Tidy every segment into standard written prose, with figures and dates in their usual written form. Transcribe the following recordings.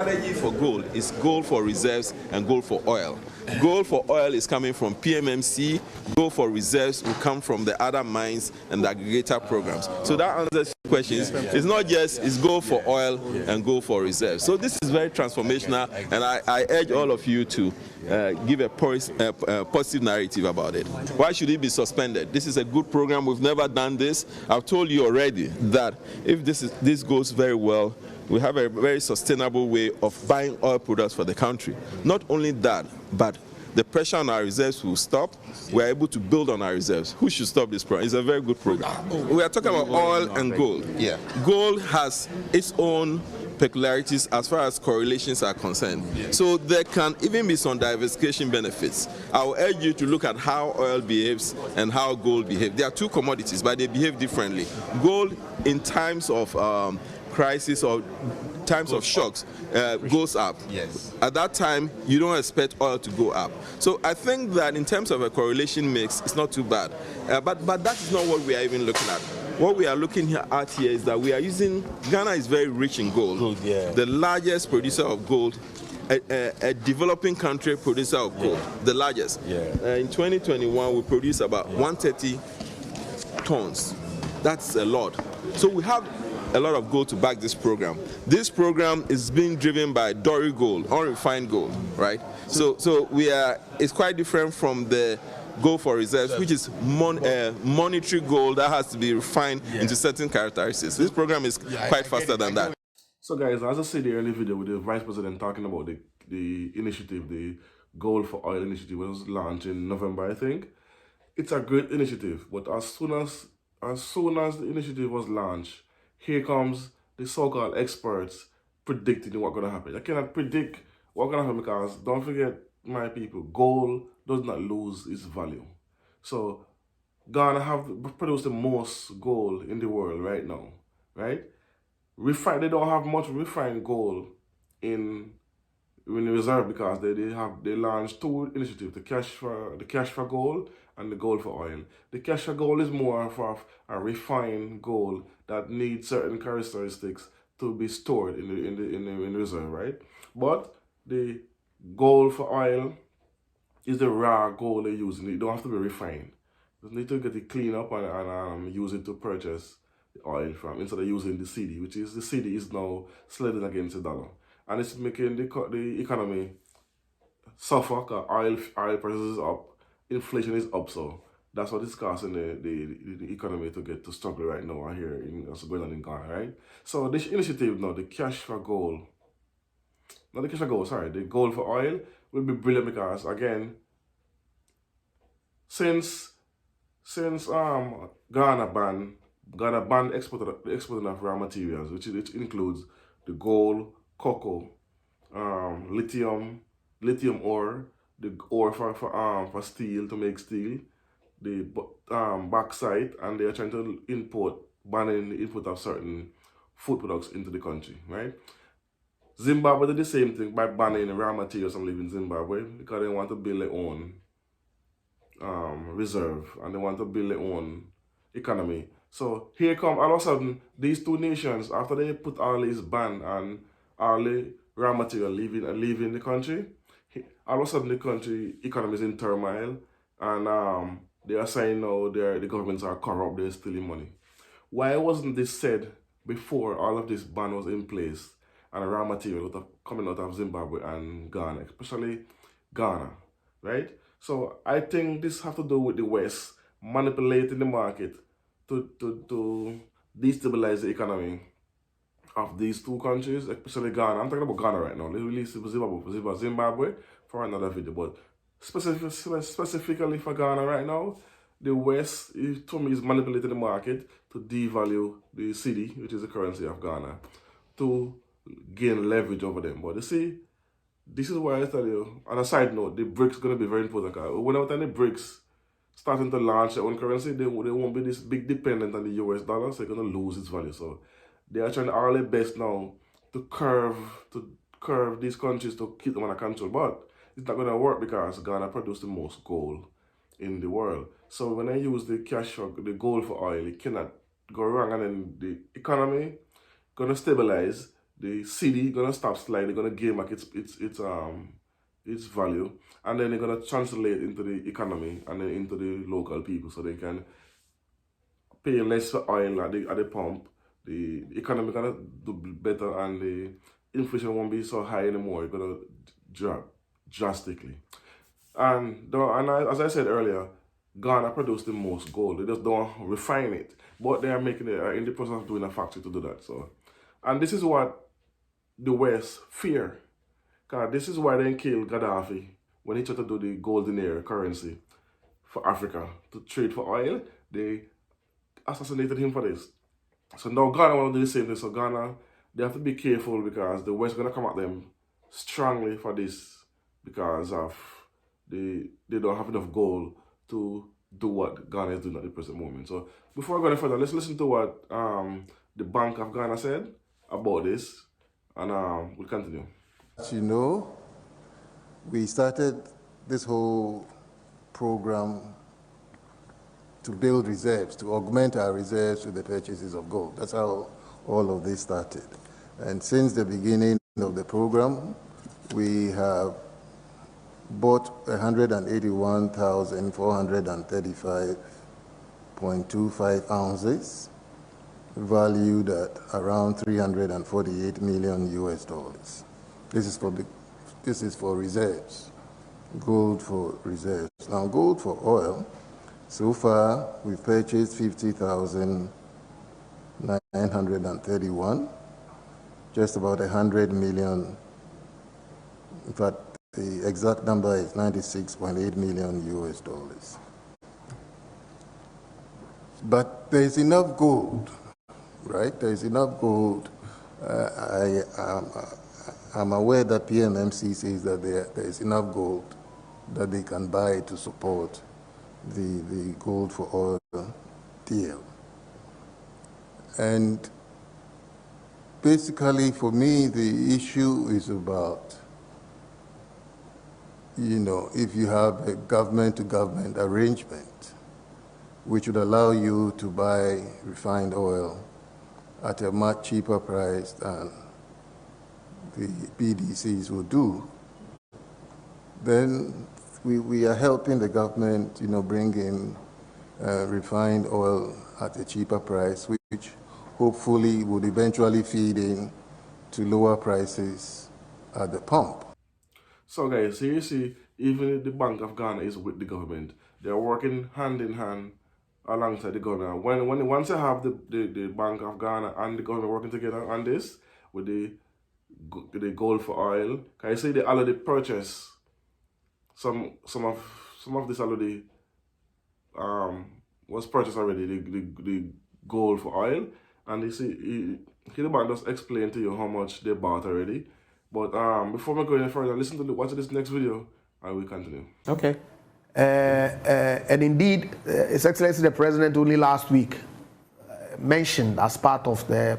Strategy for gold is gold for reserves and gold for oil. Gold for oil is coming from PMMC. Gold for reserves will come from the other mines and the aggregator programs. So that answers your questions. It's not just it's gold for oil and gold for reserves. So this is very transformational, and I urge all of you to give a positive narrative about it. Why should it be suspended? This is a good program. We've never done this. I've told you already that if this goes very well, we have a very sustainable way of buying oil products for the country. Not only that, but the pressure on our reserves will stop. We're able to build on our reserves. Who should stop this program? It's a very good program. We are talking about oil and gold. Yeah. Gold has its own peculiarities as far as correlations are concerned. So there can even be some diversification benefits. I will urge you to look at how oil behaves and how gold behaves. They are two commodities, but they behave differently. Gold, in times of crisis or times of shocks, goes up. Yes. At that time, you don't expect oil to go up. So I think that in terms of a correlation mix, it's not too bad. But that is not what we are even looking at. What we are looking at here is that we are using, Ghana is very rich in gold. The largest producer of gold, a developing country producer of gold, the largest. In 2021, we produced about 130 tons. That's a lot. So we have a lot of gold to back this program. This program is being driven by Dory gold, unrefined gold, right? So it's quite different from the gold for reserves, which is monetary gold that has to be refined into certain characteristics. This program is quite faster than that. So guys, as I said in the earlier video with the Vice President talking about the initiative, the Gold for Oil initiative was launched in November, I think. It's a great initiative, but as soon as the initiative was launched, here comes the so-called experts predicting what's going to happen. I cannot predict what's going to happen because, don't forget, my people, gold does not lose its value. So Ghana have produced the most gold in the world right now, right? They don't have much refined gold in the reserve because they launched two initiatives: the cash for gold and the gold for oil. The cash for gold is more of a refined gold that needs certain characteristics to be stored in the reserve, right? But the gold for oil is the raw gold they're using. It don't have to be refined. You need to get it clean up and use it to purchase the oil from, instead of using the CD, which is the CD is now sledding against the dollar. And it's making the economy suffer because oil prices is up, inflation is up, so that's what is causing the economy to struggle right now here in what's going on in Ghana, right? So this initiative now, the cash for gold, not the cash for gold, sorry, the gold for oil will be brilliant because again, since Ghana banned exporting of raw materials, which includes the gold, cocoa, lithium ore, the ore for steel, to make steel, the bauxite, and they are trying to banning the input of certain food products into the country, right? Zimbabwe did the same thing by banning raw materials from leaving Zimbabwe because they want to build their own reserve and they want to build their own economy. So here come all of a sudden these two nations, after they put all these ban and all the raw material leaving the country, all of a sudden the country economy is in turmoil, and they are saying now the governments are corrupt, they're stealing money. Why wasn't this said before all of this ban was in place and raw material coming out of Zimbabwe and Ghana, especially Ghana, right? So I think this has to do with the West manipulating the market to destabilize the economy of these two countries, especially Ghana. I'm talking about Ghana right now. Let's release Zimbabwe for another video, but specifically for Ghana right now, the West, to me, is manipulating the market to devalue the cedi, which is the currency of Ghana, to gain leverage over them. But you see, this is why I tell you, on a side note, the BRICS is going to be very important. Whenever the BRICS starting to launch their own currency, they won't be this big dependent on the US dollar, so they're going to lose its value. So they are trying all their best now to curve these countries to keep them under control. But it's not going to work because Ghana produced the most gold in the world. So when I use the the gold for oil, it cannot go wrong, and then the economy going to stabilize. the cedi gonna stop sliding, gonna gain back its value, and then they're gonna translate into the economy and then into the local people, so they can pay less for oil at the pump. The economy gonna do better, and the inflation won't be so high anymore. It's gonna drop drastically. And as I said earlier, Ghana produce the most gold. They just don't refine it, but they are making it in the process of doing a factory to do that. So, and this is what the West fear, because this is why they killed Gaddafi when he tried to do the golden era currency for Africa to trade for oil. They assassinated him for this. So now Ghana want to do the same thing. So Ghana, they have to be careful, because the West is going to come at them strongly for this, because of they don't have enough gold to do what Ghana is doing at the present moment. So before I go any further, let's listen to what the Bank of Ghana said about this, and we'll continue. As you know, we started this whole program to build reserves, to augment our reserves with the purchases of gold. That's how all of this started. And since the beginning of the program, we have bought 181,435.25 ounces, valued at around 348 million US dollars. This is for reserves, gold for reserves. Now, gold for oil, so far we've purchased 50,931, just about 100 million. In fact, the exact number is 96.8 million US dollars. But there's enough gold, right? There's enough gold. I'm aware that PMMC says that there is enough gold that they can buy to support the gold for oil deal. And basically, for me, the issue is about, if you have a government-to-government arrangement, which would allow you to buy refined oil at a much cheaper price than the BDCs will do, then we are helping the government, bring in refined oil at a cheaper price, which hopefully would eventually feed in to lower prices at the pump. So guys, so you see, even the Bank of Ghana is with the government. They're working hand in hand alongside the government. Once you have the Bank of Ghana and the government working together on this, with the gold for oil, can you see they already purchase some of this already was purchased already, the gold for oil, and you see the bank just explain to you how much they bought already. But before we go any further, watch this next video and we continue. Okay. And indeed, His Excellency the President only last week mentioned, as part of the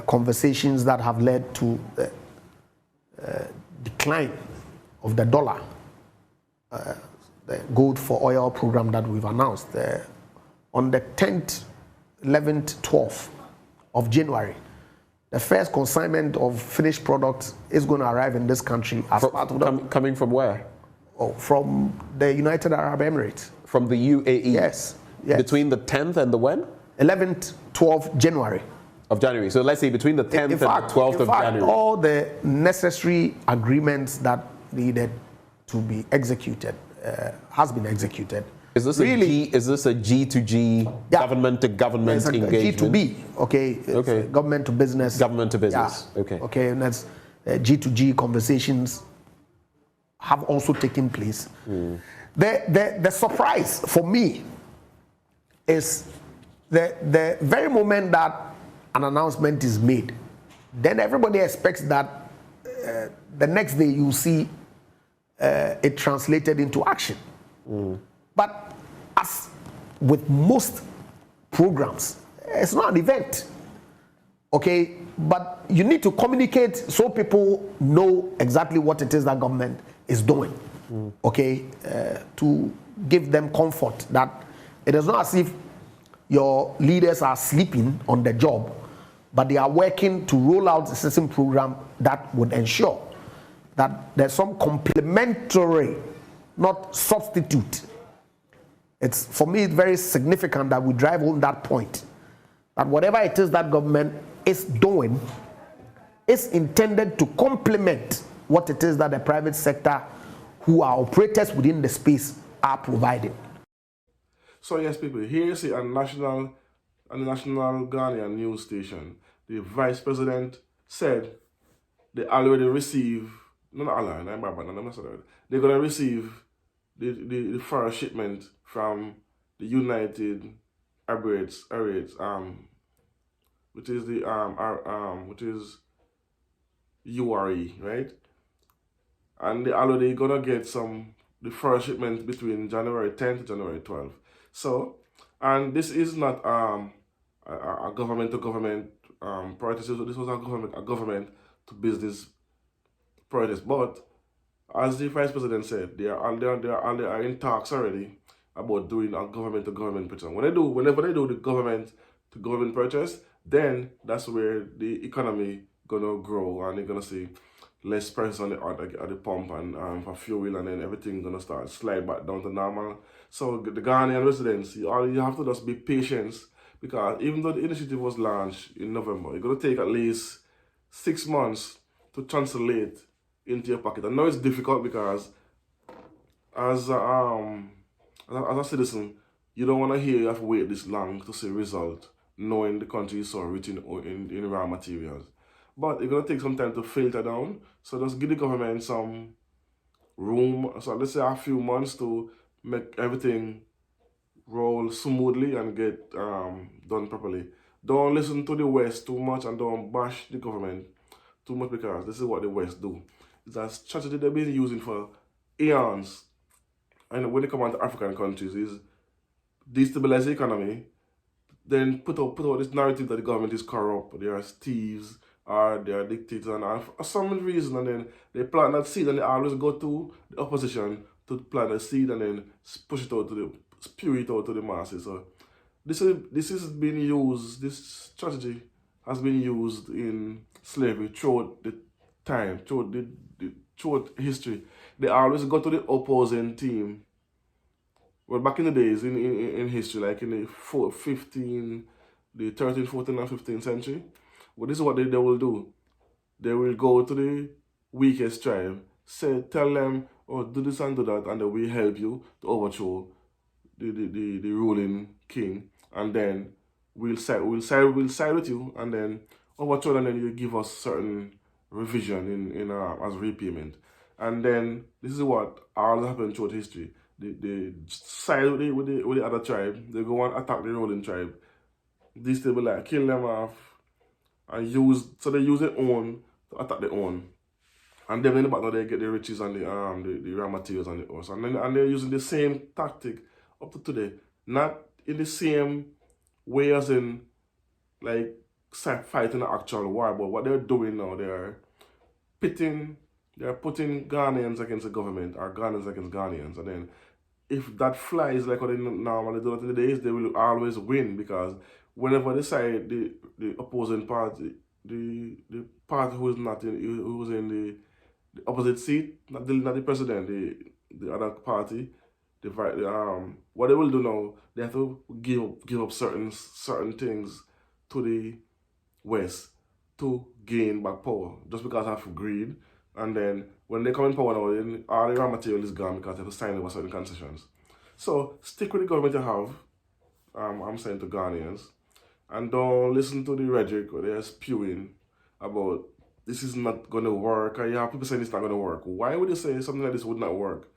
conversations that have led to the decline of the dollar, the gold for oil program that we've announced on the 10th, 11th, 12th of January. The first consignment of finished products is going to arrive in this country as part of the... Coming from where? Oh, from the United Arab Emirates. From the UAE? Yes. Between the 10th and the when? 11th, 12th January. Of January. So let's say between the 10th and the 12th of January. All the necessary agreements that needed to be executed has been executed. Is this is this a G2G, government to government engagement? G2B, okay. Okay. Government to business. Government to business. Yeah. Okay. Okay, and that's G2G conversations have also taken place. The surprise for me is the very moment that an announcement is made, then everybody expects that the next day you see it translated into action. But as with most programs, it's not an event, okay? But you need to communicate so people know exactly what it is that government is doing, okay? To give them comfort that it is not as if your leaders are sleeping on the job, but they are working to roll out a system program that would ensure that there's some complementary, not substitute. It's, for me, it's very significant that we drive home that point, that whatever it is that government is doing is intended to complement what it is that the private sector, who are operators within the space, are providing. So yes, people, here you see on the national Ghanaian news station, the vice president said they already receive, they're gonna receive the first shipment from the United Arab Emirates, which is the which is URE, right? And they already gonna get the first shipment between January 10th to January 12th. So, and this is not a government to government protest. This was a government to business protest. But as the vice president said, they are in talks already about doing a government to government protest. Whenever they do the government to government protest, then that's where the economy gonna grow, and they're gonna see less prices at the pump and for fuel, and then everything gonna start slide back down to normal. So the Ghanaian residents, you have to just be patient, because even though the initiative was launched in November, it's gonna take at least 6 months to translate into your pocket. I know it's difficult because as a citizen, you don't want to hear you have to wait this long to see result, knowing the country is so rich in raw materials. But it's going to take some time to filter down. So just give the government some room. So let's say a few months to make everything roll smoothly and get done properly. Don't listen to the West too much, and don't bash the government too much, because this is what the West do. It's a strategy they've been using for eons. And when they come out to African countries, is destabilize the economy, then put out this narrative that the government is corrupt, they are thieves, or they are dictators, and for some reason, and then they plant that seed, and they always go to the opposition to plant the seed and then push it out spew it out to the masses. So this is being used, this strategy has been used in slavery throughout the time, throughout history. They always go to the opposing team. Well, back in the days in history, like in the 13th, 14th, and 15th century, well, this is what they will do. They will go to the weakest tribe, tell them, oh, do this and do that, and they will help you to overthrow the ruling king, and then we'll side with you, and then overthrow, and then you give us certain revision in as repayment. And then this is what all happened throughout history. They side with the other tribe. They go and attack the ruling tribe, destabilize, kill them off, and they use their own to attack their own. And then in the back, they get the riches and the raw materials and the horse. And they're using the same tactic up to today. Not in the same way as in like fighting an actual war, but what they're doing now, they're putting Ghanaians against the government, or Ghanaians against Ghanaians, and then if that flies like what they normally do in the days, they will always win, because whenever they side the opposing party, the party who's in the opposite seat, not the president, the other party, what they will do now, they have to give up certain things to the West to gain back power, just because of greed. And then when they come in power now, then all the raw material is gone because they have to sign over certain concessions. So stick with the government you have, I'm saying to Ghanaians, and don't listen to the rhetoric where they're spewing about this is not going to work, or you have people saying it's not going to work. Why would you say something like this would not work?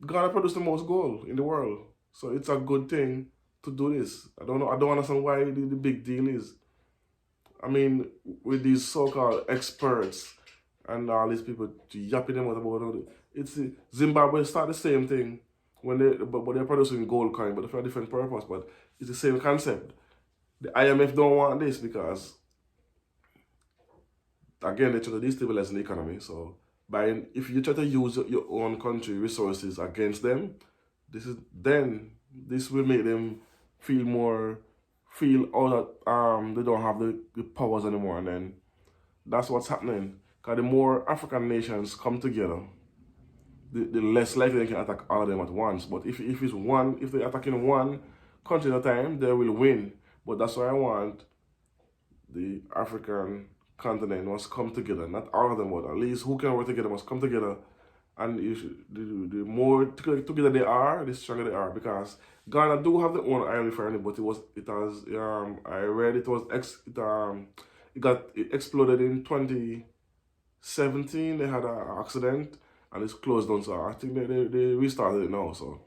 Ghana produced the most gold in the world, so it's a good thing to do this. I don't understand why the big deal is. I mean, with these so-called experts and all these people yapping them out about it, it's Zimbabwe start the same thing but they're producing gold coin, but for a different purpose. But it's the same concept. The IMF don't want this because, again, they try to destabilize the economy. So if you try to use your own country resources against them, this will make them feel more feel that they don't have the powers anymore, and then that's what's happening. Because the more African nations come together, the less likely they can attack all of them at once. But if they're attacking one country at a time, they will win. But that's why I want the African continent must come together. Not all of them, but at least who can work together must come together. And the more together they are, the stronger they are. Because Ghana do have their own oil refinery, but I read it exploded in 2017. They had an accident and it's closed down. So I think they restarted it now. So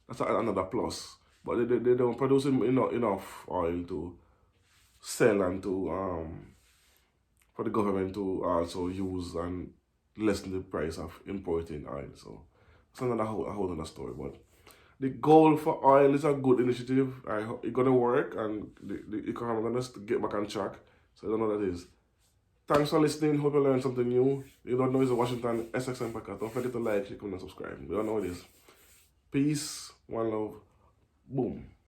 that's another plus. But they don't produce enough oil to sell and to for the government to also use and lessen the price of importing oil. So it's another whole other story. But the goal for oil is a good initiative. I hope it's gonna work and the economy gonna get back on track. So I don't know what that is. Thanks for listening. Hope you learned something new. You don't know it's a Washington SXM podcast. Don't forget to like, comment, and subscribe. You don't know what it is. Peace, one love, boom.